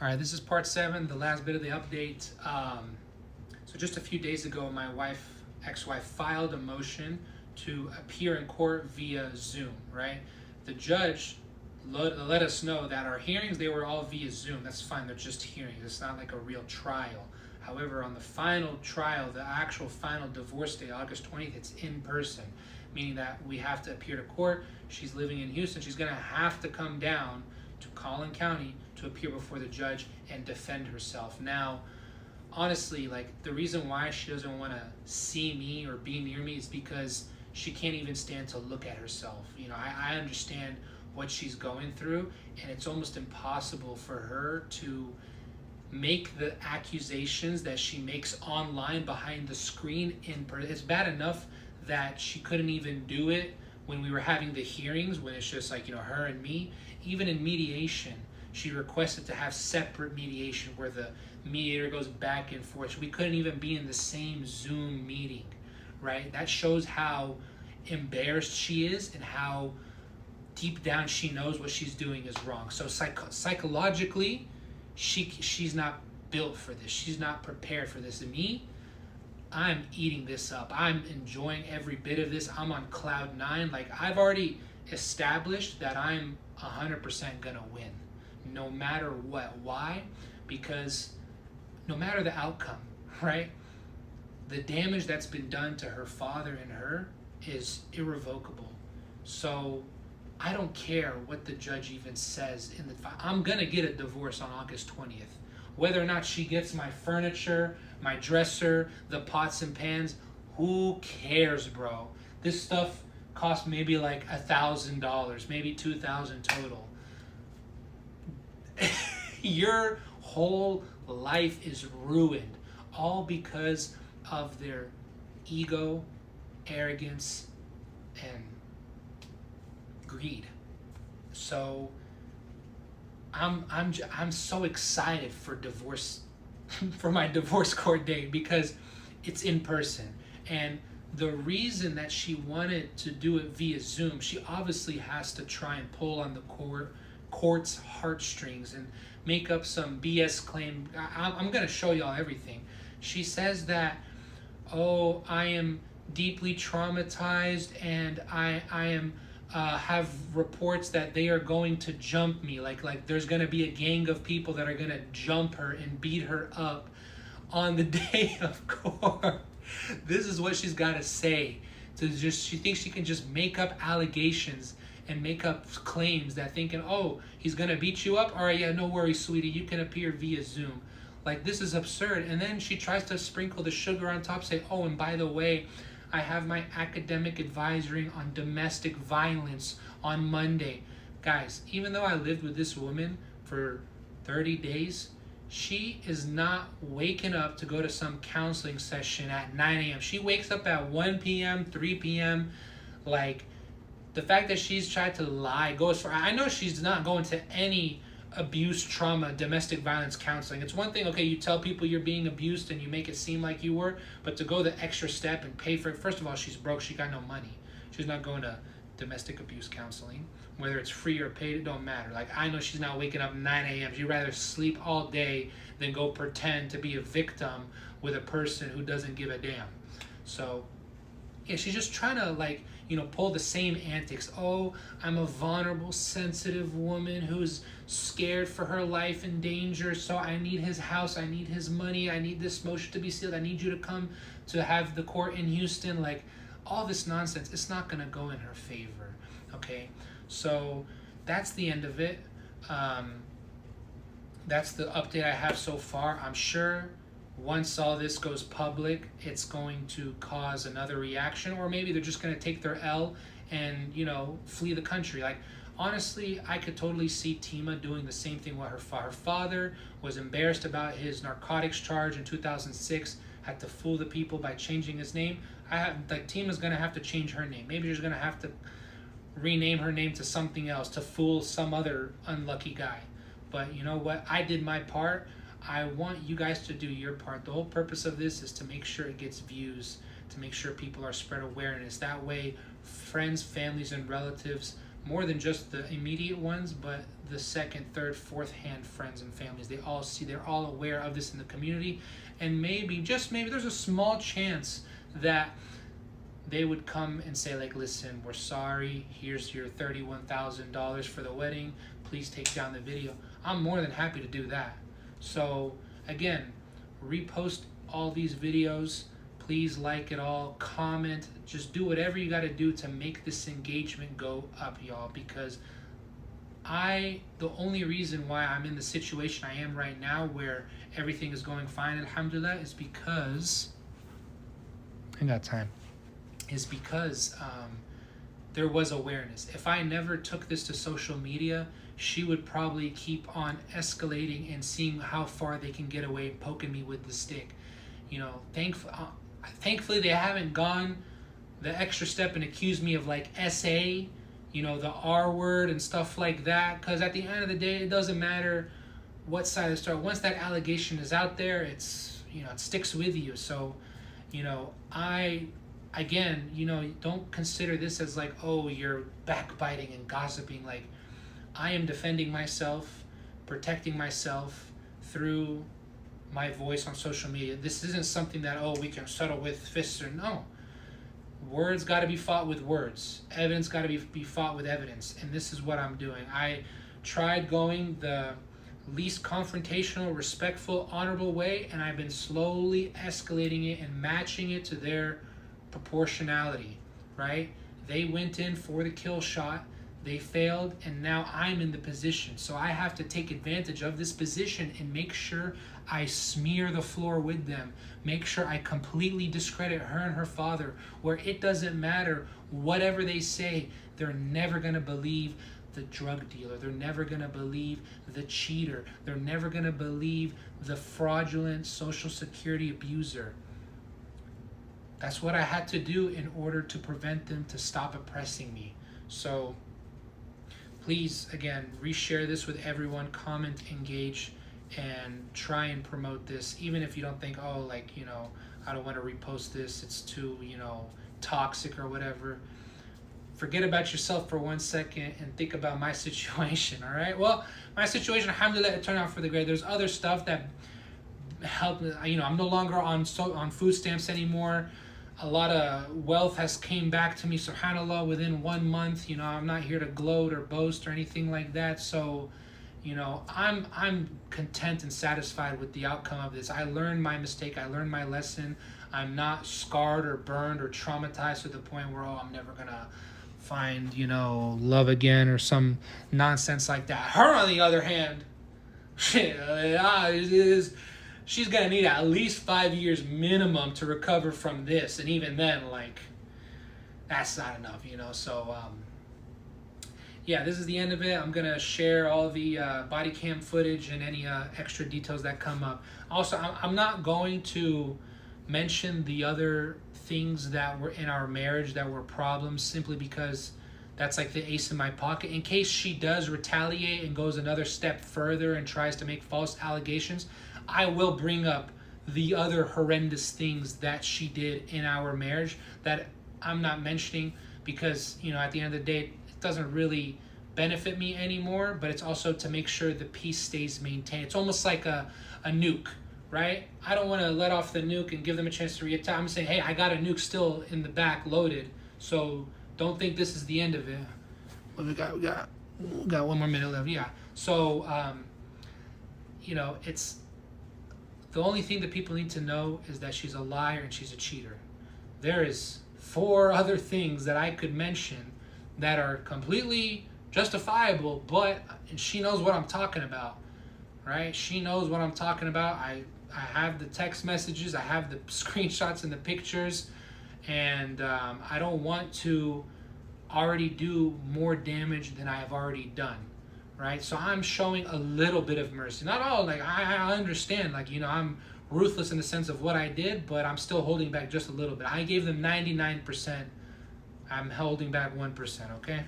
All right, this is part 7, the last bit of the update. So just a few days ago, my ex-wife, filed a motion to appear in court via Zoom, right? The judge let us know that our hearings, they were all via Zoom. That's fine, they're just hearings. It's not like a real trial. However, on the final trial, the actual final divorce day, August 20th, it's in person, meaning that we have to appear to court. She's living in Houston. She's going to have to come down to Collin County to appear before the judge and defend herself. Now, honestly, like, the reason why she doesn't want to see me or be near me is because she can't even stand to look at herself. You know, I understand what she's going through, and it's almost impossible for her to make the accusations that she makes online behind the screen in person. It's bad enough that she couldn't even do it when we were having the hearings, when it's just like, you know, her and me. Even in mediation, she requested to have separate mediation where the mediator goes back and forth. We couldn't even be in the same Zoom meeting, right? That shows how embarrassed she is and how deep down she knows what she's doing is wrong. So psychologically, she's not built for this. She's not prepared for this. And me, I'm eating this up. I'm enjoying every bit of this. I'm on cloud 9. Like, I've already established that I'm 100% gonna win, no matter what. Why? Because no matter the outcome, right? The damage that's been done to her father and her is irrevocable. So I don't care what the judge even says in the I'm gonna get a divorce on August 20th. Whether or not she gets my furniture, my dresser, the pots and pans, who cares, bro? This stuff cost maybe like $1,000, maybe $2,000 total. Your whole life is ruined, all because of their ego, arrogance, and greed. So I'm so excited for divorce, for my divorce court date, because it's in person. And the reason that she wanted to do it via Zoom, she obviously has to try and pull on the court's heartstrings and make up some BS claim. I'm going to show y'all everything. She says that, oh, I am deeply traumatized, and I am have reports that they are going to jump me. Like there's going to be a gang of people that are going to jump her and beat her up on the day of court. This is what she's got to say. She thinks she can just make up allegations and make up claims that thinking, oh, he's going to beat you up? All right, yeah, no worries, sweetie. You can appear via Zoom. Like, this is absurd. And then she tries to sprinkle the sugar on top, say, oh, and by the way, I have my academic advisory on domestic violence on Monday. Guys, even though I lived with this woman for 30 days, she is not waking up to go to some counseling session at 9 a.m. She wakes up at 1 p.m., 3 p.m. Like, the fact that she's tried to lie goes for... I know she's not going to any abuse, trauma, domestic violence counseling. It's one thing, okay, you tell people you're being abused and you make it seem like you were, but to go the extra step and pay for it, first of all, she's broke, she got no money. She's not going to domestic abuse counseling. Whether it's free or paid, it don't matter. Like, I know she's not waking up 9 a.m. She'd rather sleep all day than go pretend to be a victim with a person who doesn't give a damn. So, yeah, she's just trying to, like, you know, pull the same antics. Oh, I'm a vulnerable, sensitive woman who's scared for her life in danger, so I need his house, I need his money, I need this motion to be sealed, I need you to come to have the court in Houston. Like, all this nonsense, it's not going to go in her favor, okay? So that's the end of it. That's the update I have so far. I'm sure once all this goes public, it's going to cause another reaction, or maybe they're just going to take their L and, you know, flee the country. Like, honestly, I could totally see Tima doing the same thing with her father. Her father was embarrassed about his narcotics charge in 2006, had to fool the people by changing his name. Tima's going to have to change her name. Maybe she's going to have to rename her name to something else to fool some other unlucky guy. But you know what? I did my part. I want you guys to do your part. The whole purpose of this is to make sure it gets views, to make sure people are spread awareness. That way, friends, families, and relatives more than just the immediate ones, but the second, third, fourth hand friends and families. They all see, they're all aware of this in the community, and maybe, just maybe, there's a small chance that they would come and say, like, listen, we're sorry, here's your $31,000 for the wedding, please take down the video. I'm more than happy to do that. So again, repost all these videos, please like it all, comment, just do whatever you got to do to make this engagement go up, y'all, because the only reason why I'm in the situation I am right now, where everything is going fine, alhamdulillah, is because I got time. Is because there was awareness. If I never took this to social media, she would probably keep on escalating and seeing how far they can get away poking me with the stick. You know, thankfully they haven't gone the extra step and accused me of like SA, you know, the R word and stuff like that, because at the end of the day, it doesn't matter what side of the story. Once that allegation is out there, it's, you know, it sticks with you. So, you know, again, you know, don't consider this as like, oh, you're backbiting and gossiping. Like, I am defending myself, protecting myself through my voice on social media. This isn't something that, oh, we can settle with fists or no. Words got to be fought with words. Evidence got to be fought with evidence. And this is what I'm doing. I tried going the least confrontational, respectful, honorable way, and I've been slowly escalating it and matching it to their proportionality, right? They went in for the kill shot, they failed, and now I'm in the position. So I have to take advantage of this position and make sure I smear the floor with them. Make sure I completely discredit her and her father, where it doesn't matter whatever they say, they're never going to believe the drug dealer. They're never going to believe the cheater. They're never going to believe the fraudulent Social Security abuser. That's what I had to do in order to prevent them to stop oppressing me. So please, again, reshare this with everyone, comment, engage, and try and promote this, even if you don't think, oh, like, you know, I don't want to repost this, it's too, you know, toxic or whatever. Forget about yourself for 1 second and think about my situation, all right? Well, my situation, alhamdulillah, it turned out for the great. There's other stuff that helped, you know, I'm no longer on food stamps anymore. A lot of wealth has came back to me, subhanAllah, within 1 month. You know, I'm not here to gloat or boast or anything like that. So, you know, I'm content and satisfied with the outcome of this. I learned my mistake. I learned my lesson. I'm not scarred or burned or traumatized to the point where, oh, I'm never going to find, you know, love again or some nonsense like that. Her, on the other hand, shit, she's going to need at least 5 years minimum to recover from this. And even then, like, that's not enough, you know. So, yeah, this is the end of it. I'm going to share all the body cam footage and any extra details that come up. Also, I'm not going to mention the other things that were in our marriage that were problems, simply because that's like the ace in my pocket. In case she does retaliate and goes another step further and tries to make false allegations, I will bring up the other horrendous things that she did in our marriage that I'm not mentioning because, you know, at the end of the day, it doesn't really benefit me anymore, but it's also to make sure the peace stays maintained. It's almost like a nuke, right? I don't want to let off the nuke and give them a chance to reattack. I'm saying, hey, I got a nuke still in the back loaded, so don't think this is the end of it. What we got 1 more minute left. Yeah. So, you know, it's the only thing that people need to know is that she's a liar and she's a cheater. There is 4 other things that I could mention that are completely justifiable, but she knows what I'm talking about, right? She knows what I'm talking about. I have the text messages, I have the screenshots and the pictures, and I don't want to already do more damage than I have already done, right? So I'm showing a little bit of mercy. Not all, like, I understand, like, you know, I'm ruthless in the sense of what I did, but I'm still holding back just a little bit. I gave them 99%. I'm holding back 1%, okay?